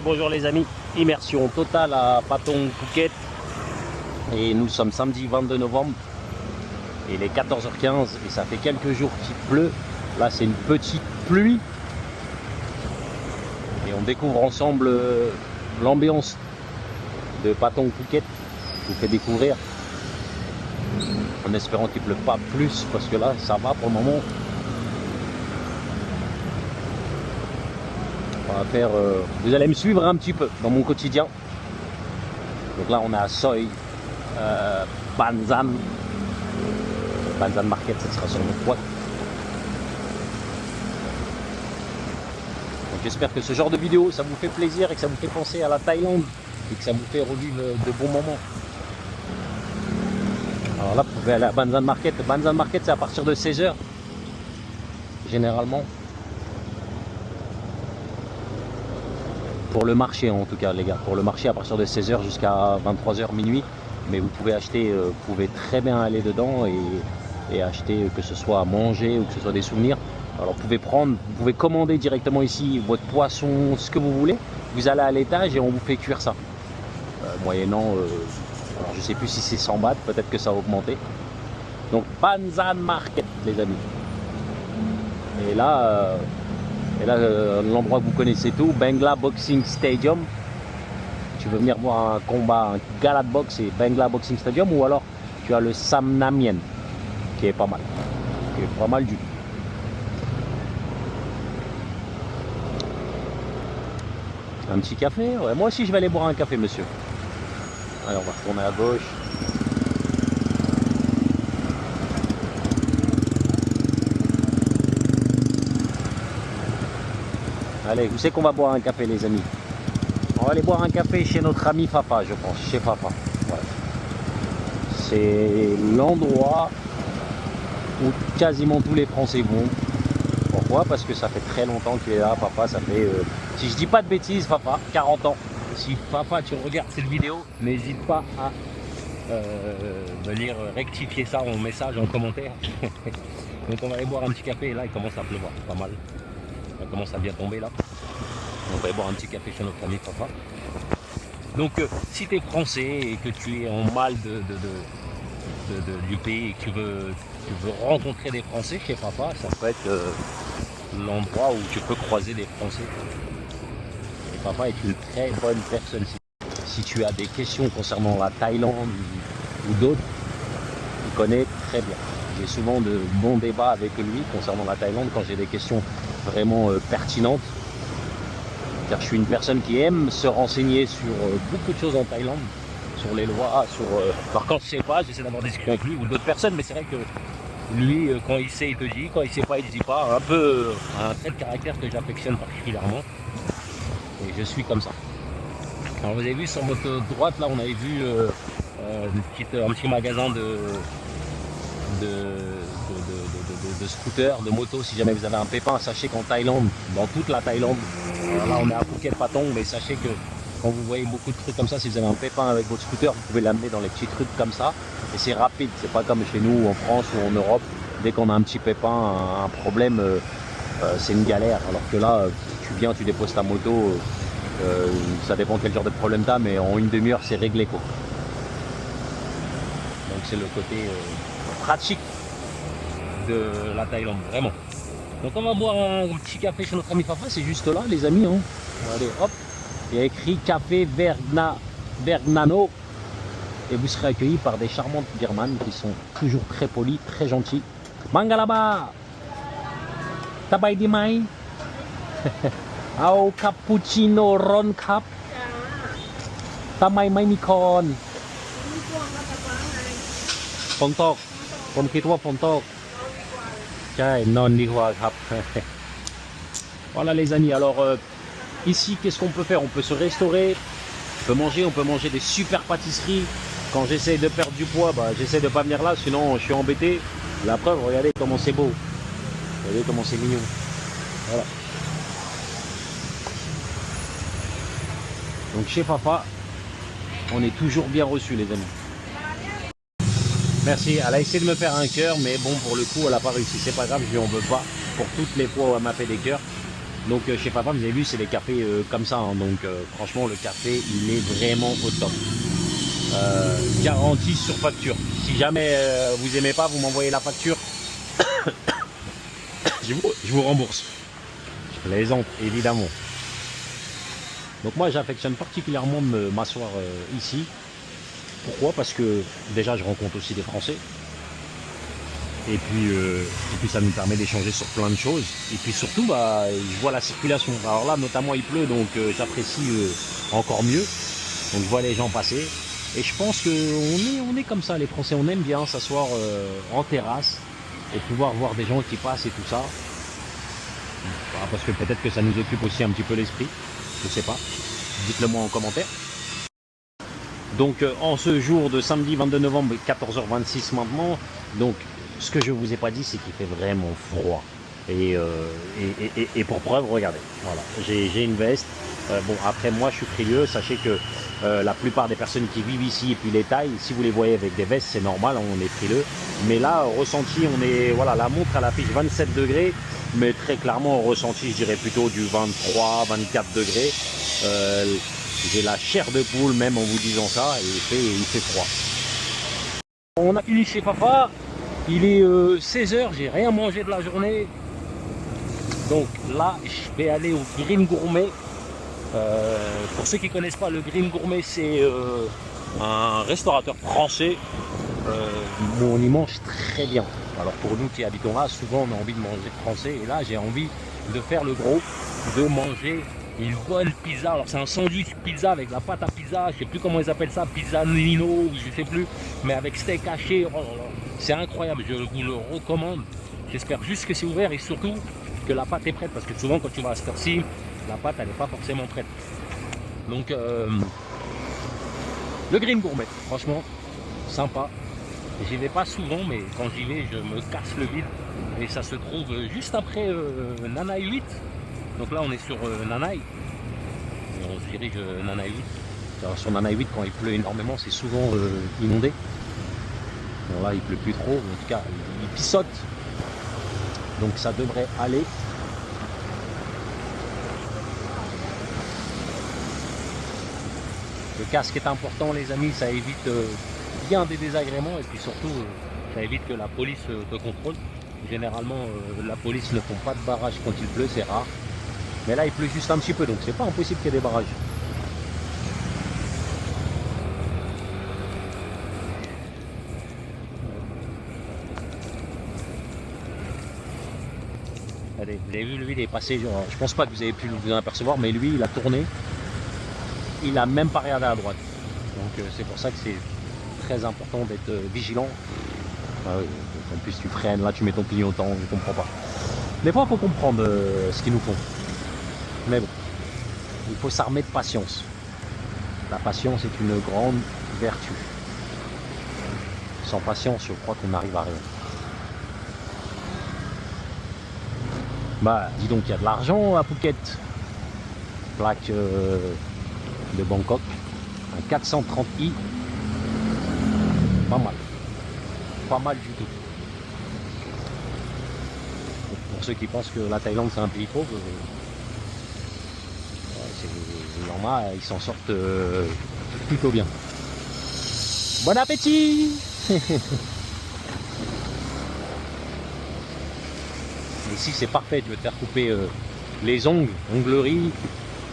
Bonjour les amis, immersion totale à Patong Phuket et nous sommes samedi 22 novembre et il est 14h15 et ça fait quelques jours qu'il pleut. Là c'est une petite pluie et on découvre ensemble l'ambiance de Patong Phuket. Je vous fais découvrir en espérant qu'il ne pleuve pas plus parce que là ça va pour le moment. On va faire, vous allez me suivre un petit peu dans mon quotidien. Donc là on est à Soi Banzan Market, ça sera sur notre boîte. Donc j'espère que ce genre de vidéo ça vous fait plaisir et que ça vous fait penser à la Thaïlande et que ça vous fait revivre de bons moments. Alors là vous pouvez aller à Banzan Market. Banzan Market c'est à partir de 16h généralement. Pour le marché en tout cas les gars, pour le marché à partir de 16h jusqu'à 23h minuit, mais vous pouvez acheter, vous pouvez très bien aller dedans et acheter que ce soit à manger ou que ce soit des souvenirs. Alors vous pouvez prendre, vous pouvez commander directement ici votre poisson, ce que vous voulez, vous allez à l'étage et on vous fait cuire ça. Moyennant, alors je sais plus si c'est 100 bahts, peut-être que ça a augmenté. Donc Banzan Market les amis. Et là l'endroit que vous connaissez tout, Bangla Boxing Stadium. Tu veux venir voir un combat, un gala de boxe, et Bangla Boxing Stadium, ou alors tu as le Samnamien qui est pas mal, du tout. Un petit café, ouais, moi aussi je vais aller boire un café monsieur. Allez, on va retourner à gauche. Allez, vous savez qu'on va boire un café les amis. On va aller boire un café chez notre ami Fafa, je pense, chez Fafa. Ouais. C'est l'endroit où quasiment tous les Français vont. Pourquoi? Parce que ça fait très longtemps qu'il est là, Fafa. Ça fait, si je dis pas de bêtises, Fafa, 40 ans. Si Fafa, tu regardes cette vidéo, n'hésite pas à venir rectifier ça en message, en commentaire. Donc on va aller boire un petit café et là il commence à pleuvoir, pas mal. Ça commence à bien tomber là. On va aller boire un petit café chez notre ami Fafa. Donc si tu es français et que tu es en mal du pays et que tu veux rencontrer des Français chez Fafa, ça peut être l'endroit où tu peux croiser des Français. Et Fafa est une très bonne personne. Si tu as des questions concernant la Thaïlande ou d'autres, il connaît très bien. J'ai souvent de bons débats avec lui concernant la Thaïlande quand j'ai des questions vraiment pertinentes. Car je suis une personne qui aime se renseigner sur beaucoup de choses en Thaïlande, sur les lois, alors quand je sais pas, j'essaie d'avoir des discussions avec lui ou d'autres personnes, mais c'est vrai que lui, quand il sait, il te dit, quand il sait pas, il te dit pas. Un peu un trait de caractère que j'affectionne particulièrement. Et je suis comme ça. Alors vous avez vu sur votre droite là, on avait vu un petit magasin de scooters, de motos. Si jamais vous avez un pépin, sachez qu'en Thaïlande, dans toute la Thaïlande, là on est à Phuket Patong, mais sachez que quand vous voyez beaucoup de trucs comme ça, si vous avez un pépin avec votre scooter, vous pouvez l'amener dans les petits trucs comme ça et c'est rapide. C'est pas comme chez nous en France ou en Europe, dès qu'on a un petit pépin, un problème, c'est une galère. Alors que là, tu viens, tu déposes ta moto, ça dépend quel genre de problème tu as, mais en une demi-heure c'est réglé quoi. Donc c'est le côté pratique de la Thaïlande, vraiment. Donc on va boire un petit café chez notre ami Fafa, c'est juste là les amis. Hein. Allez hop, il y a écrit café Vergnano et vous serez accueillis par des charmantes birmanes qui sont toujours très polies, très gentilles. Mangalaba Tabai di mai Au cappuccino ron cup Tamai mai mi kon Phone talk ผมคิดว่า phone talk ใช่นอนดีกว่าครับ Voilà les amis, alors ici qu'est-ce qu'on peut faire? On peut se restaurer, on peut manger des super pâtisseries. Quand j'essaie de perdre du poids, j'essaie de pas venir là, sinon je suis embêté. La preuve, regardez comment c'est beau, regardez comment c'est mignon. Voilà. Donc chez Fafa, on est toujours bien reçu les amis. Merci, elle a essayé de me faire un cœur, mais bon, pour le coup, elle n'a pas réussi. C'est pas grave, je lui en veux pas. Pour toutes les fois où elle m'a fait des cœurs, Donc chez papa, vous avez vu, c'est des cafés comme ça. Hein. Donc franchement, le café, il est vraiment au top. Garantie sur facture. Si jamais vous aimez pas, vous m'envoyez la facture. je vous rembourse. Je plaisante, évidemment. Donc moi, j'affectionne particulièrement de m'asseoir ici. Pourquoi? Parce que déjà, je rencontre aussi des Français. Et puis ça nous permet d'échanger sur plein de choses. Et puis surtout, bah, je vois la circulation. Alors là, notamment, il pleut, donc j'apprécie encore mieux. Donc je vois les gens passer. Et je pense qu'on est comme ça, les Français. On aime bien s'asseoir en terrasse et pouvoir voir des gens qui passent et tout ça. Voilà, parce que peut-être que ça nous occupe aussi un petit peu l'esprit. Je sais pas. Dites-le moi en commentaire. Donc en ce jour de samedi 22 novembre, 14h26 maintenant. Donc ce que je vous ai pas dit, c'est qu'il fait vraiment froid. Et pour preuve, regardez, voilà, j'ai une veste. Bon, après moi, je suis frileux. Sachez que la plupart des personnes qui vivent ici et puis les tailles, si vous les voyez avec des vestes, c'est normal, on est frileux. Mais là, ressenti, on est, voilà, la montre elle affiche 27 degrés, mais très clairement, ressenti, je dirais plutôt du 23, 24 degrés. J'ai la chair de poule même en vous disant ça, et il fait froid. On a fini chez papa. Il est 16h, j'ai rien mangé de la journée. Donc là, je vais aller au Green Gourmet. Pour ceux qui ne connaissent pas, le Green Gourmet, c'est un restaurateur français où on y mange très bien. Alors pour nous qui habitons là, souvent on a envie de manger français. Et là, j'ai envie de faire le gros, de manger une bonne pizza. Alors c'est un sandwich pizza avec la pâte à pizza. Je ne sais plus comment ils appellent ça, pizza Nino, je ne sais plus. Mais avec steak haché. Oh là là. C'est incroyable, je vous le recommande. J'espère juste que c'est ouvert et surtout que la pâte est prête. Parce que souvent quand tu vas à cette heure-ci, la pâte elle n'est pas forcément prête. Donc le Green Gourmet, franchement, sympa. J'y vais pas souvent, mais quand j'y vais, je me casse le bide. Et ça se trouve juste après Nanaï 8. Donc là on est sur Nanaï. On se dirige Nanaï 8. Alors, sur Nanaï 8, quand il pleut énormément, c'est souvent inondé. Bon là il pleut plus trop, en tout cas il pissote, donc ça devrait aller. Le casque est important les amis, ça évite bien des désagréments et puis surtout ça évite que la police te contrôle. Généralement la police ne font pas de barrage quand il pleut, c'est rare. Mais là il pleut juste un petit peu, donc c'est pas impossible qu'il y ait des barrages. Allez, vous avez vu, lui, il est passé, genre, je pense pas que vous avez pu vous en apercevoir, mais lui, il a tourné, il a même pas regardé à droite. Donc c'est pour ça que c'est très important d'être vigilant. Ah oui, en plus tu freines, là tu mets ton clignotant, je comprends pas. Des fois, il faut comprendre ce qu'ils nous font. Mais bon, il faut s'armer de patience. La patience est une grande vertu. Sans patience, je crois qu'on n'arrive à rien. Bah, dis donc, il y a de l'argent à Phuket. Plaque de Bangkok. Un 430i. Pas mal. Pas mal du tout. Pour ceux qui pensent que la Thaïlande c'est un pays pauvre, il y en a, ils s'en sortent plutôt bien. Bon appétit! Ici c'est parfait, tu veux te faire couper les ongles, onglerie,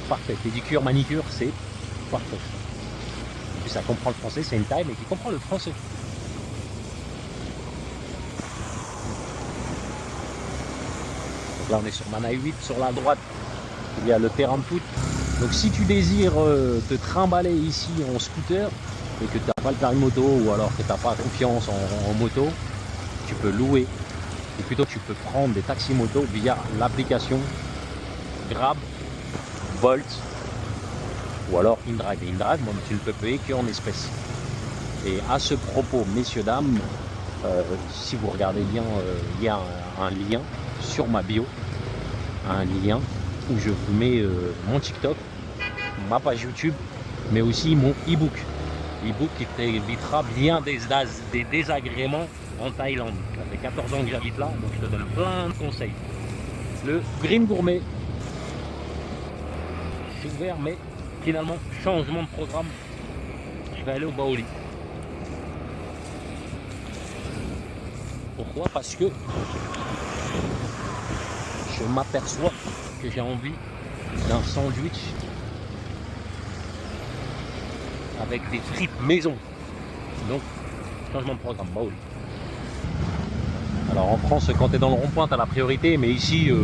parfait. Pédicure, manicure, c'est parfait. En plus ça comprend le français, c'est une taille mais qui comprend le français. Donc là on est sur Nanaï 8, sur la droite il y a le terrain de foot. Donc si tu désires te trimballer ici en scooter et que tu n'as pas le permis moto ou alors que tu n'as pas confiance en moto, tu peux louer. Et plutôt tu peux prendre des taxis moto via l'application Grab, Bolt ou alors InDrive. Et InDrive, moi, tu ne peux payer qu'en espèces. Et à ce propos, messieurs, dames, si vous regardez bien, il y a un lien sur ma bio, un lien où je vous mets mon TikTok, ma page YouTube, mais aussi mon e-book. E-book qui t'évitera bien des désagréments en Thaïlande. Ça fait 14 ans que j'habite là, donc je te donne plein de conseils. Le Green Gourmet, c'est ouvert, mais finalement, changement de programme, je vais aller au Baoli. Pourquoi? Parce que je m'aperçois que j'ai envie d'un sandwich avec des frites maison. Donc, changement de programme, Baoli. Alors en France, quand tu es dans le rond-point, tu as la priorité, mais ici, ouais,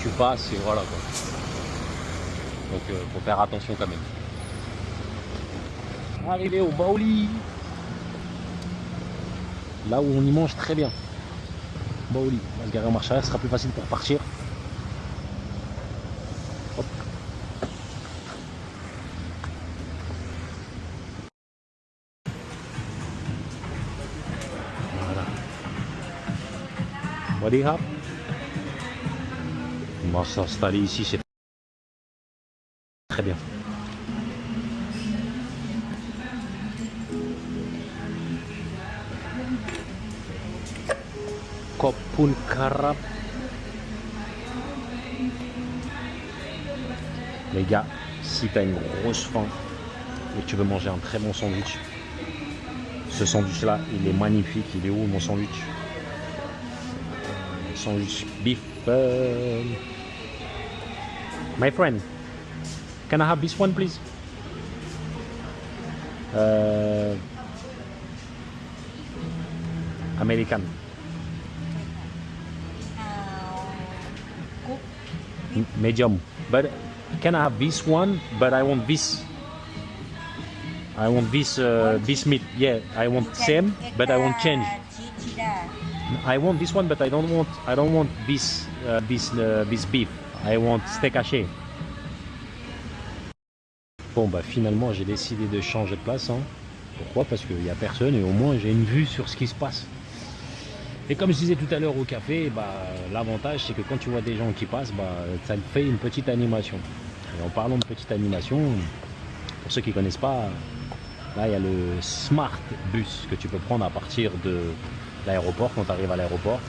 tu passes et voilà quoi. Donc faut faire attention quand même. Arrivé au Baoli, là où on y mange très bien. Baoli, on va se garer en marche arrière, ce sera plus facile pour partir. Hop. Voilà. Wadi hop. On va s'installer ici, c'est très bien. Kopun Karab. Les gars, si tu as une grosse faim et que tu veux manger un très bon sandwich, ce sandwich là, il est magnifique. Il est où mon sandwich? Sandwich beef. My friend, can I have this one please? American. Medium. But can I have this one? But I want this. I want this meat. Yeah, I want same, but I want change. I want this one, but I don't want this beef. I want steak haché. Bon bah finalement j'ai décidé de changer de place. Hein. Pourquoi? Parce qu'il n'y a personne et au moins j'ai une vue sur ce qui se passe. Et comme je disais tout à l'heure au café, bah, l'avantage c'est que quand tu vois des gens qui passent, bah, ça te fait une petite animation. Et en parlant de petite animation, pour ceux qui ne connaissent pas, là il y a le Smart Bus que tu peux prendre à partir de l'aéroport. Quand tu arrives à l'aéroport,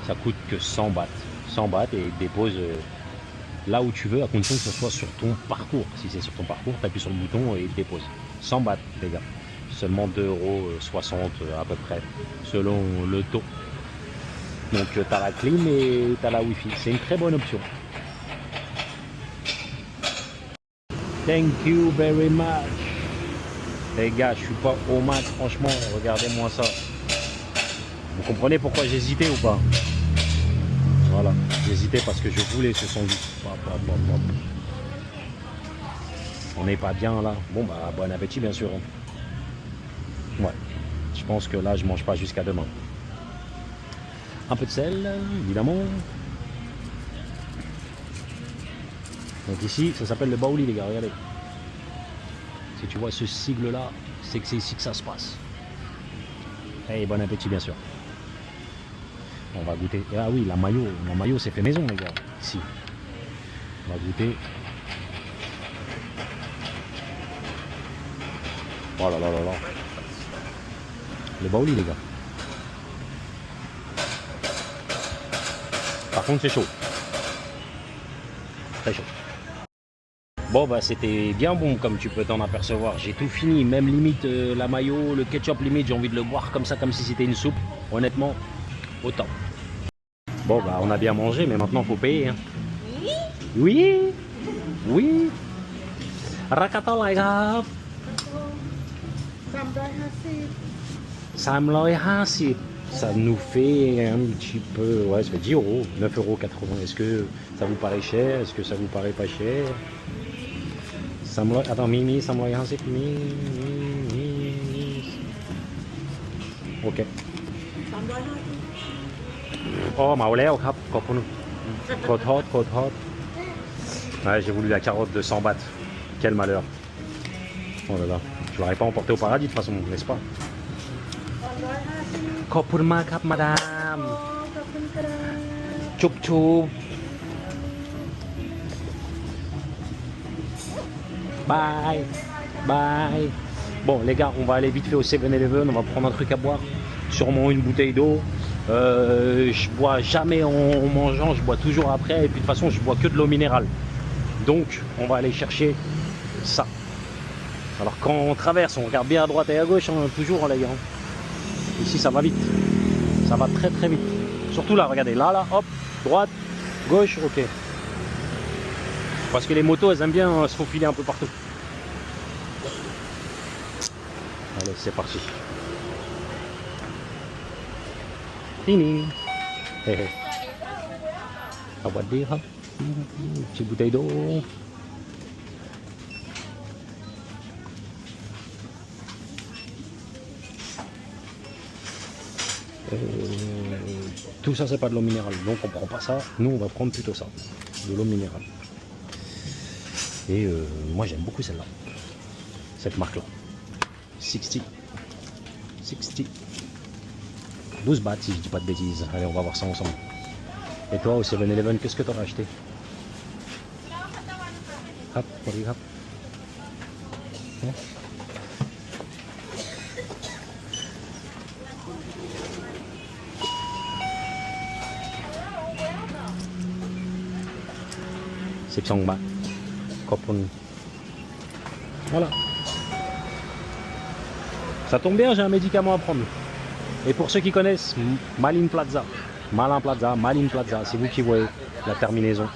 ça coûte que 100 bahts. 100 bahts et il te dépose là où tu veux, à condition que ce soit sur ton parcours. Si c'est sur ton parcours, tu appuies sur le bouton et il te dépose. 100 bahts les gars. Seulement 2,60 € à peu près, selon le taux. Donc tu as la clim et tu as la Wi-Fi. C'est une très bonne option. Thank you very much. Les gars, je suis pas au max, franchement, regardez-moi ça. Vous comprenez pourquoi j'hésitais ou pas? Voilà, j'hésitais parce que je voulais ce sandwich. On n'est pas bien là. Bon bah bon appétit bien sûr. Ouais, je pense que là je mange pas jusqu'à demain. Un peu de sel, évidemment. Donc ici, ça s'appelle le Baoli les gars, regardez. Si tu vois ce sigle là, c'est que c'est ici que ça se passe. Et bon appétit bien sûr. On va goûter. Ah oui, la mayo c'est fait maison les gars. Ici. On va goûter. Oh là là là là. Le Baoli les gars. Par contre c'est chaud. Très chaud. Bon bah c'était bien bon comme tu peux t'en apercevoir. J'ai tout fini, même limite la mayo, le ketchup limite j'ai envie de le boire comme ça, comme si c'était une soupe. Honnêtement, autant. Bon bah on a bien mangé mais maintenant faut payer. Hein. Oui. Oui. Rakata lạiครับ350. Ça nous fait un petit peu, ouais, ça fait 10 €, 9,80 €. Est-ce que ça vous paraît cher? Est-ce que ça vous paraît pas cher? Attends, Mimi, 350, ok. Oh, มาแล้วครับ ขอบคุณขอโทษ Ouais, j'ai voulu la carotte de 100 bahts. Quel malheur. Oh là là, je l'aurais pas emporté au paradis de toute façon, n'est-ce pas? ขอบคุณมากครับมาดามชุบbye bye. Bon les gars, on va aller vite fait au 7-Eleven, on va prendre un truc à boire, sûrement une bouteille d'eau Je bois jamais en mangeant, je bois toujours après. Et puis de toute façon, je bois que de l'eau minérale. Donc, on va aller chercher ça. Alors quand on traverse, on regarde bien à droite et à gauche, hein, toujours les gars. Ici, ça va vite. Ça va très très vite. Surtout là, regardez, là, hop, droite, gauche, ok. Parce que les motos, elles aiment bien se faufiler un peu partout. Allez, c'est parti. Fini. À boire de dire. Petite bouteille d'eau. Tout ça, c'est pas de l'eau minérale. Donc, on prend pas ça. Nous, on va prendre plutôt ça. De l'eau minérale. Et moi, j'aime beaucoup celle-là. Cette marque-là. 60. 60. 12 bahts, si je dis pas de bêtises. Allez, on va voir ça ensemble. Et toi, au 7-Eleven, qu'est-ce que tu auras acheté? Hop, hop. Hein? C'est Pyongba. Voilà. Ça tombe bien, j'ai un médicament à prendre. Et pour ceux qui connaissent Malin Plaza, c'est vous qui voyez la terminaison.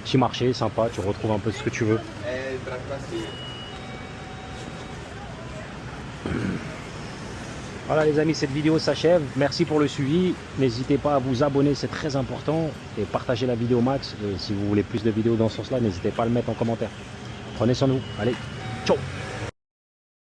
Petit marché, sympa, tu retrouves un peu ce que tu veux. Voilà les amis, cette vidéo s'achève. Merci pour le suivi. N'hésitez pas à vous abonner, c'est très important. Et partagez la vidéo max. Et si vous voulez plus de vidéos dans ce sens-là, n'hésitez pas à le mettre en commentaire. Prenez soin de vous. Allez, ciao!